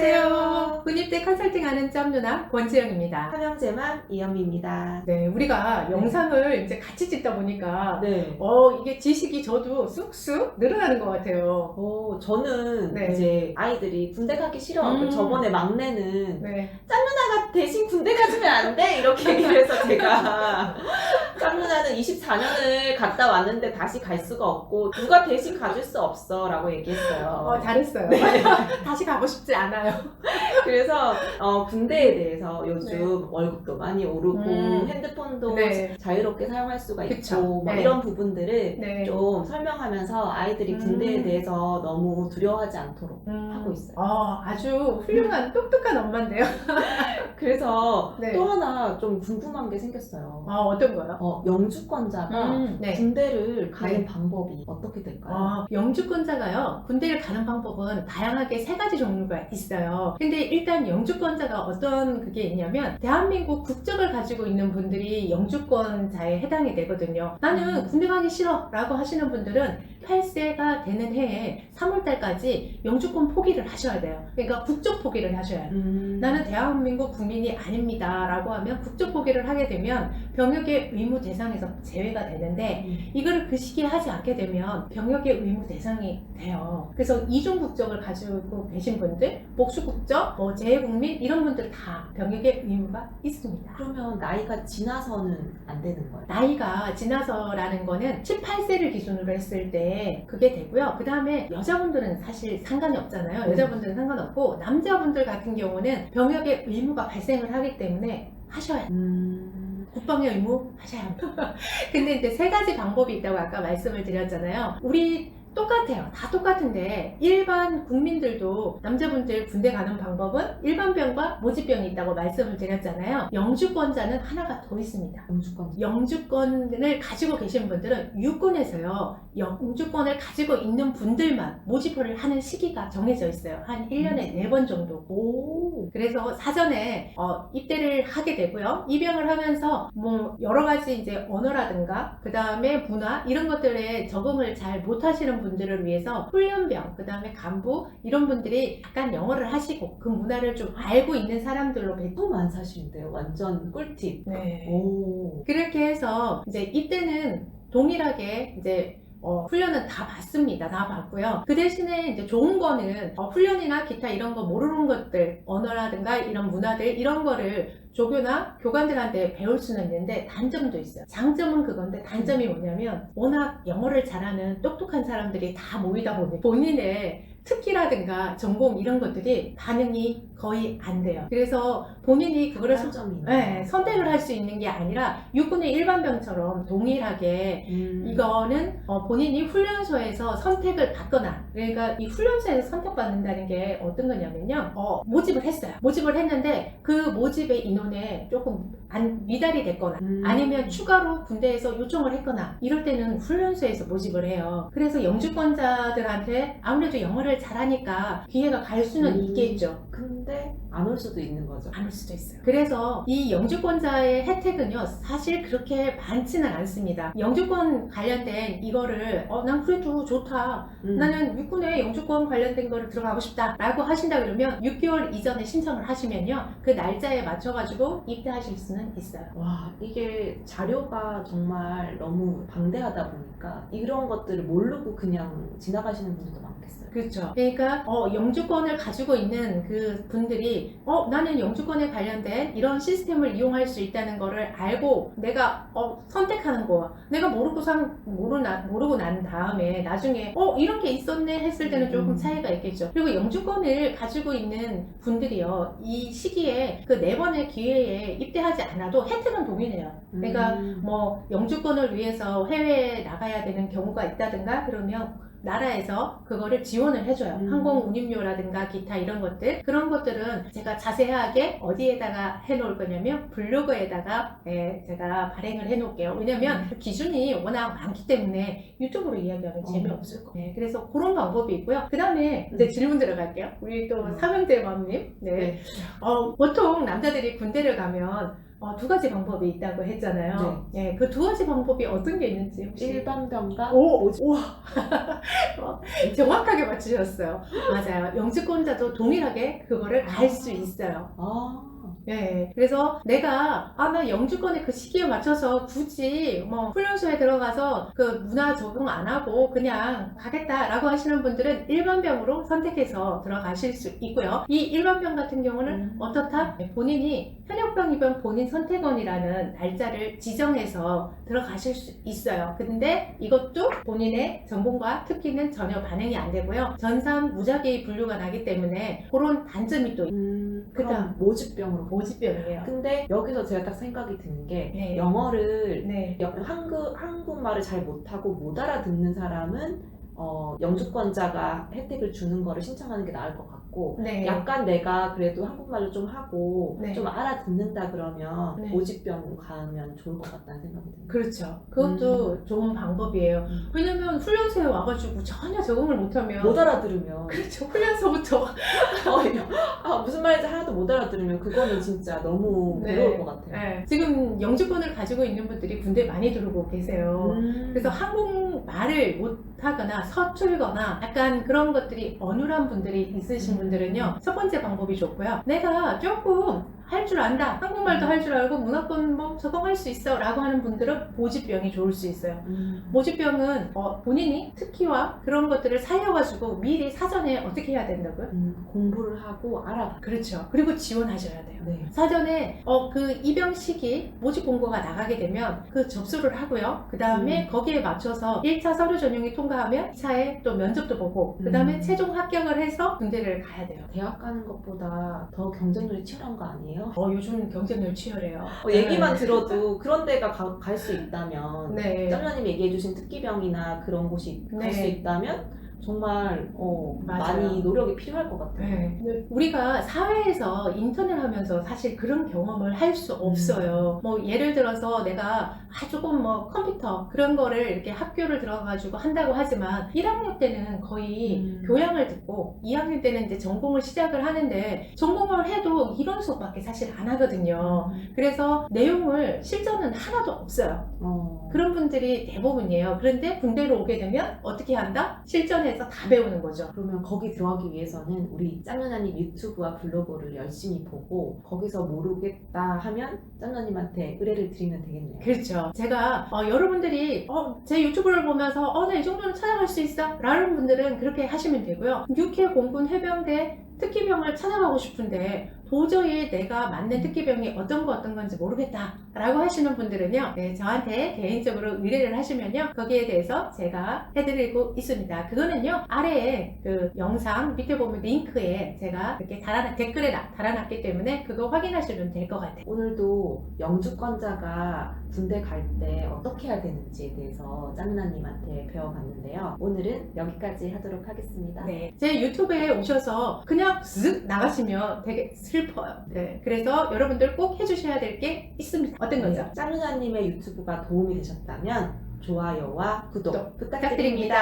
안녕하세요. 군입대 컨설팅하는 짬누나 권지영입니다. 삼형제맘 이현미입니다. 네, 우리가 영상을 이제 같이 찍다 보니까 네. 이게 지식이 저도 쑥쑥 늘어나는 것 같아요. 저는 네. 이제 아이들이 군대 가기 싫어. 저번에 막내는 네. 짬누나가 대신 군대 가주면 안 돼? 이렇게 얘기를 해서 제가 짬누나는 24년을 갔다 왔는데 다시 갈 수가 없고 누가 대신 가줄 수 없어 라고 얘기했어요. 잘했어요. 다시 가고 싶지 않아요. 그래서 군대에 대해서 요즘 네. 월급도 많이 오르고 핸드폰도 네. 자유롭게 사용할 수가 그쵸. 있고 뭐 네. 이런 부분들을 네. 좀 설명하면서 아이들이 군대에 대해서 너무 두려워하지 않도록 하고 있어요. 아주 훌륭한 똑똑한 엄마인데요. 그래서 네. 또 하나 좀 궁금한 게 생겼어요. 어떤 거요? 영주권자가 네. 군대를 가는 네. 방법이 어떻게 될까요? 영주권자가요, 군대를 가는 방법은 다양하게 세 가지 종류가 있어요. 근데 일단 영주권자가 어떤 그게 있냐면, 대한민국 국적을 가지고 있는 분들이 영주권자에 해당이 되거든요. 나는 군대 가기 싫어 라고 하시는 분들은 8세가 되는 해에 3월달까지 영주권 포기를 하셔야 돼요. 그러니까 국적 포기를 하셔야 해요. 나는 대한민국 국민이 아닙니다 라고 하면 국적 포기를 하게 되면 병역의 의무 대상에서 제외가 되는데, 이거를 그 시기에 하지 않게 되면 병역의 의무 대상이 돼요. 그래서 이중 국적을 가지고 계신 분들, 복수 국적, 재외국민 이런 분들 다 병역의 의무가 있습니다. 그러면 나이가 지나서는 안 되는 거예요? 나이가 지나서라는 거는 18세를 기준으로 했을 때 그게 되고요. 그 다음에 여자분들은 사실 상관이 없잖아요. 여자분들은 상관없고, 남자분들 같은 경우는 병역의 의무가 발생을 하기 때문에 하셔야 돼요. 국방의 의무 하셔야 합니다. 근데 이제 세 가지 방법이 있다고 아까 말씀을 드렸잖아요. 우리 똑같아요. 다 똑같은데 일반 국민들도 남자분들 군대 가는 방법은 일반병과 모집병이 있다고 말씀을 드렸잖아요. 영주권자는 하나가 더 있습니다. 영주권을 가지고 계신 분들은 육군에서요, 영주권을 가지고 있는 분들만 모집을 하는 시기가 정해져 있어요. 한 1년에 4번 정도. 그래서 사전에 입대를 하게 되고요. 입영을 하면서 뭐 여러 가지 이제 언어라든가 그 다음에 문화 이런 것들에 적응을 잘 못하시는 분들을 위해서 훈련병, 그 다음에 간부 이런 분들이 약간 영어를 하시고 그 문화를 좀 알고 있는 사람들로 너무 사실인데요. 완전 꿀팁. 네. 오. 그렇게 해서 이제 입대는 동일하게 이제 훈련은 다 받습니다. 다 받고요. 그 대신에 이제 좋은 거는 훈련이나 기타 이런 거 모르는 것들, 언어라든가 이런 문화들 이런 거를 조교나 교관들한테 배울 수는 있는데 단점도 있어요. 장점은 그건데 단점이 뭐냐면 워낙 영어를 잘하는 똑똑한 사람들이 다 모이다 보니 본인의 특기라든가 전공 이런 것들이 반영이 거의 안 돼요. 그래서 본인이 그거를 선택을 할 수 있는 게 아니라 육군의 일반병처럼 동일하게 이거는 본인이 훈련소에서 선택을 받거나, 그러니까 이 훈련소에서 선택받는다는 게 어떤 거냐면요, 모집을 했어요. 모집을 했는데 그 모집의 인원에 조금 미달이 됐거나 아니면 추가로 군대에서 요청을 했거나 이럴 때는 훈련소에서 모집을 해요. 그래서 영주권자들한테 아무래도 영어를 잘하니까 기회가 갈 수는 있겠죠. 근데 안 올 수도 있는 거죠. 안 올 수도 있어요. 그래서 이 영주권자의 혜택은요, 사실 그렇게 많지는 않습니다. 영주권 관련된 이거를 난 그래도 좋다, 나는 육군에 영주권 관련된 거를 들어가고 싶다 라고 하신다 그러면 6개월 이전에 신청을 하시면요, 그 날짜에 맞춰가지고 입대하실 수는 있어요. 와, 이게 자료가 정말 너무 방대하다 보니까 이런 것들을 모르고 그냥 지나가시는 분들도 많겠어요. 그렇죠. 그러니까 영주권을 가지고 있는 그 분들이 나는 영주권에 관련된 이런 시스템을 이용할 수 있다는 거를 알고 내가 선택하는 거야. 내가 모르고 난 다음에 나중에 이런 게 있었네 했을 때는 조금 차이가 있겠죠. 그리고 영주권을 가지고 있는 분들이요, 이 시기에 그 4번의 기회에 입대하지 않아도 혜택은 동일해요. 그러니까 뭐 영주권을 위해서 해외에 나가야 되는 경우가 있다든가 그러면 나라에서 그거를 지원을 해줘요. 항공 운임료라든가 기타 이런 것들, 그런 것들은 제가 자세하게 어디에다가 해놓을 거냐면 블로그에다가 제가 발행을 해놓을게요. 왜냐면 기준이 워낙 많기 때문에 유튜브로 이야기하면 재미없을 거예요. 그래서 그런 방법이 있고요. 그 다음에 이제 질문 들어갈게요. 우리 또 삼형제 맘님. 보통 남자들이 군대를 가면 두 가지 방법이 있다고 했잖아요. 예, 그 두 가지 방법이 어떤 게 있는지 혹시? 일반병과 오, 모집. 우와. 정확하게 맞추셨어요. 맞아요. 영주권자도 동일하게 그거를 갈 수 있어요. 아, 네, 그래서 내가 나 영주권의 그 시기에 맞춰서 굳이 뭐 훈련소에 들어가서 그 문화 적응 안 하고 그냥 가겠다라고 하시는 분들은 일반병으로 선택해서 들어가실 수 있고요. 이 일반병 같은 경우는 어떻다? 본인이 현역병 입원 본인 선택원이라는 날짜를 지정해서 들어가실 수 있어요. 근데 이것도 본인의 전공과 특기는 전혀 반영이 안 되고요. 전산 무작위 분류가 나기 때문에 그런 단점이 또 그럼 모집병으로. 모집병이에요. 근데 여기서 제가 딱 생각이 드는 게 네. 영어를 네. 한국말을 잘 못하고 못 알아듣는 사람은 영주권자가 혜택을 주는 거를 신청하는 게 나을 것 같고 네. 약간 내가 그래도 한국말을 좀 하고 네. 좀 알아듣는다 그러면 네. 모집병 가면 좋을 것 같다는 생각이 듭니다. 그렇죠. 그것도 좋은 방법이에요. 왜냐면 훈련소에 와가지고 전혀 적응을 못하면 못 알아들으면 그렇죠. 훈련소부터 무슨 말인지 하나도 못 알아들으면 그거는 진짜 너무 네. 괴로울 것 같아요. 네. 지금 영주권을 가지고 있는 분들이 군대 많이 들어오고 계세요. 그래서 한국말을 못하거나 서툴거나 약간 그런 것들이 어눌한 분들이 있으신 분들은요, 첫 번째 방법이 좋고요. 내가 조금 할 줄 안다, 한국말도 할 줄 알고 문화권 뭐 적응할 수 있어 라고 하는 분들은 모집병이 좋을 수 있어요. 모집병은 본인이 특기와 그런 것들을 살려가지고 미리 사전에 어떻게 해야 된다고요? 공부를 하고 알아봐. 그렇죠. 그리고 지원하셔야 돼요. 네. 사전에 그 입영 시기 모집 공고가 나가게 되면 그 접수를 하고요. 그 다음에 거기에 맞춰서 1차 서류 전형이 통과하면 2차에 또 면접도 보고 그 다음에 최종 합격을 해서 군대를 가야 돼요. 대학 가는 것보다 더 경쟁률이 치열한 거 아니에요? 요즘 경쟁률 치열해요. 얘기만 들어도 그런 데가 갈 수 있다면 네. 짱녀님 얘기해주신 특기병이나 그런 곳이 갈 수 네. 있다면 정말 맞아요. 많이 노력이 필요할 것 같아요. 네. 근데 우리가 사회에서 인턴을 하면서 사실 그런 경험을 할 수 없어요. 뭐 예를 들어서 내가 조금 뭐 컴퓨터 그런 거를 이렇게 학교를 들어가가지고 한다고 하지만 1학년 때는 거의 교양을 듣고 2학년 때는 이제 전공을 시작을 하는데 전공을 해도 이론 수업밖에 사실 안 하거든요. 그래서 내용을 실전은 하나도 없어요. 그런 분들이 대부분이에요. 그런데 군대로 오게 되면 어떻게 한다? 실전에서 다 배우는 거죠. 그러면 거기 들어가기 위해서는 우리 짱녀님 유튜브와 블로그를 열심히 보고 거기서 모르겠다 하면 짱녀님한테 의뢰를 드리면 되겠네요. 그렇죠. 제가 여러분들이 제 유튜브를 보면서 나 이 정도는 찾아갈 수 있어 라는 분들은 그렇게 하시면 되고요. 육해 공군 해병대 특기병을 찾아가고 싶은데 도저히 내가 맞는 특기병이 어떤 건지 모르겠다 라고 하시는 분들은요, 네, 저한테 개인적으로 의뢰를 하시면요, 거기에 대해서 제가 해드리고 있습니다. 그거는요, 아래에 그 영상 밑에 보면 링크에 제가 이렇게 댓글에 달아놨기 때문에 그거 확인하시면 될 것 같아요. 오늘도 영주권자가 군대 갈 때 어떻게 해야 되는지에 대해서 짱나님한테 배워봤는데요. 오늘은 여기까지 하도록 하겠습니다. 네, 제 유튜브에 오셔서 그냥 쓱 나가시면 되게 슬퍼요. 네, 그래서 여러분들 꼭 해주셔야 될 게 있습니다. 어떤 거죠? 짱누나님의 유튜브가 도움이 되셨다면 좋아요와 구독 부탁드립니다. 부탁드립니다.